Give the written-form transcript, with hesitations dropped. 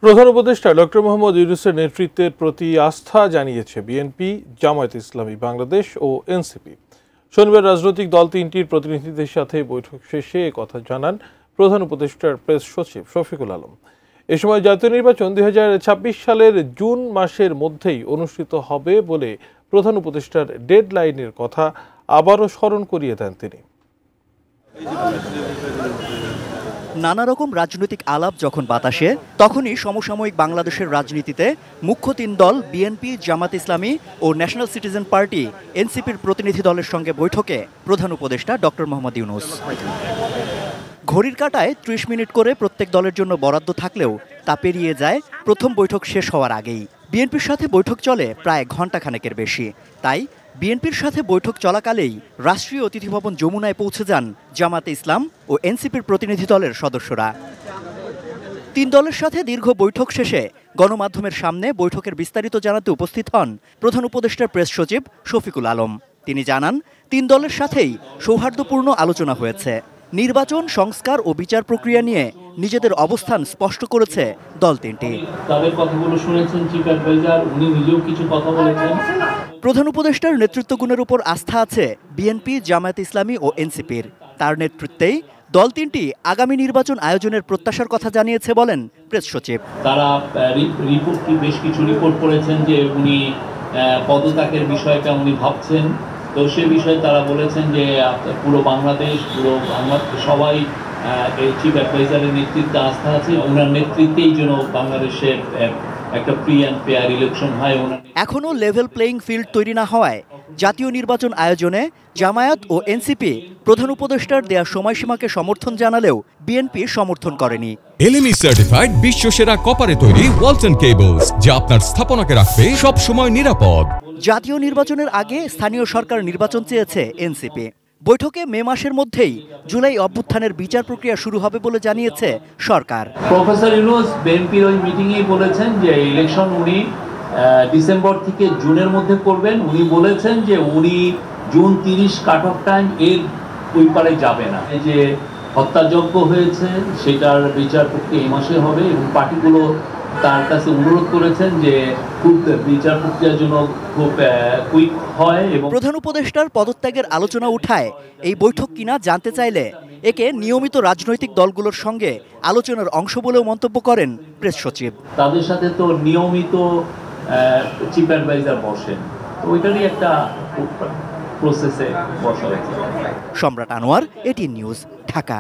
প্রধান উপদেষ্টা ডক্টর মোহাম্মদ ইউনূসের নেতৃত্বের প্রতি আস্থা জানিয়েছে বিএনপি, জামায়াতে ইসলামী বাংলাদেশ ও এনসিপি। শনিবার রাজনৈতিক দল তিনটির প্রতিনিধিদের সাথে বৈঠক শেষে একথা জানান প্রধান উপদেষ্টার প্রেস সচিব শফিকুল আলম। এ সময় জাতীয় নির্বাচন 2026 সালের জুন মাসের মধ্যেই অনুষ্ঠিত হবে বলে প্রধান উপদেষ্টার ডেডলাইনের কথা আবারও স্মরণ করিয়ে দেন তিনি। নানা রকম রাজনৈতিক আলাপ যখন বাতাসে, তখনই সমসাময়িক বাংলাদেশের রাজনীতিতে মুখ্য তিন দল বিএনপি, জামাত ইসলামী ও ন্যাশনাল সিটিজেন পার্টি এনসিপির প্রতিনিধি দলের সঙ্গে বৈঠকে প্রধান উপদেষ্টা ডক্টর মোহাম্মদ ইউনূস। ঘড়ির কাঁটায় 30 মিনিট করে প্রত্যেক দলের জন্য বরাদ্দ থাকলেও তা পেরিয়ে যায় প্রথম বৈঠক শেষ হওয়ার আগেই। বিএনপির সাথে বৈঠক চলে প্রায় ঘণ্টাখানেকের বেশি। তাই বিএনপির সাথে বৈঠক চলাকালেই রাষ্ট্রীয় অতিথি ভবন যমুনায় পৌঁছে যান জামাতে ইসলাম ও এনসিপির প্রতিনিধি দলের সদস্যরা। তিন দলের সাথে দীর্ঘ বৈঠক শেষে গণমাধ্যমের সামনে বৈঠকের বিস্তারিত জানাতে উপস্থিত হন প্রধান উপদেষ্টার প্রেস সচিব শফিকুল আলম। তিনি জানান, তিন দলের সাথেই সৌহার্দ্যপূর্ণ আলোচনা হয়েছে। নির্বাচন, সংস্কার ও বিচার প্রক্রিয়া নিয়ে নিজেদের অবস্থান স্পষ্ট করেছে দল তিনটি। তাদের কথাগুলো শুনেছেন চিফ অ্যাডভাইজার, উনি নিজেও কিছু কথা বলেছেন। প্রধান উপদেষ্টার নেতৃত্ব গুণের উপর আস্থা আছে বিএনপি, জামায়াত ইসলামী ও এনসিপির। তার নেতৃত্বেই দল তিনটি আগামী নির্বাচন আয়োজনের প্রত্যাশার কথা জানিয়েছে বলেন প্রেস সচিব। তারা বেশ কিছু রিপোর্ট করেছেন যে উনি পদত্যাগের বিষয়টা উনি ভাবছেন। তো সে বিষয়ে তারা বলেছেন যে পুরো বাংলাদেশ, সবাই এই চিফ অ্যাডভাইজারের নেতৃত্বে আস্থা আছে। ওনার নেতৃত্বেই যেন বাংলাদেশের একটা ফ্রি অ্যান্ড ফেয়ার ইলেকশন হয়। এখনও লেভেল প্লেইং ফিল্ড তৈরি না হওয়ায় জাতীয় নির্বাচন আয়োজনে জামায়াত ও এনসিপি প্রধান উপদেষ্টার দেয়া সময়সীমাকে সমর্থন জানালেও বিএনপি সমর্থন করেনি। এলএমই সার্টিফাইড বিশ্বসেরা কপারে তৈরি ওয়ালটন কেবলস, যা আপনার স্থাপনাকে রাখবে সব সময় নিরাপদ। জাতীয় নির্বাচনের আগে স্থানীয় সরকার নির্বাচন চেয়েছে এনসিপি। বৈঠকে মে মাসের মধ্যেই জুলাই অভ্যুত্থানের বিচার প্রক্রিয়া শুরু হবে বলে জানিয়েছে সরকার। প্রফেসর ইউনূস বিএনপির ওই মিটিংয়েই বলেছেন যে ইলেকশন উনি ডিসেম্বর থেকে জুনের মধ্যে করবেন। উনি বলেছেন যে উনি জুন 30 কাট অফ টাইম, এর ওই পারে যাবে না। এই যে হত্যাযজ্ঞ হয়েছে সেটার বিচার প্রক্রিয়া এই মাসে হবে এবং পার্টিগুলো তার কাছে অনুরোধ করেছেন যে খুব বিচার প্রক্রিয়ার জন্য খুব কুইক হয়। এবং প্রধান উপদেষ্টার পদত্যাগের আলোচনা উঠায় এই বৈঠক কিনা জানতে চাইলে একে নিয়মিত রাজনৈতিক দলগুলোর সঙ্গে আলোচনার অংশ বলেও মন্তব্য করেন প্রেস সচিব। তাদের সাথে তো নিয়মিত চিফ অ্যাডভাইজার বসেন, তো ওইটারই একটা প্রসেসে বসা হয়েছে। সম্রাট আনোয়ার, এটিএন নিউজ, ঢাকা।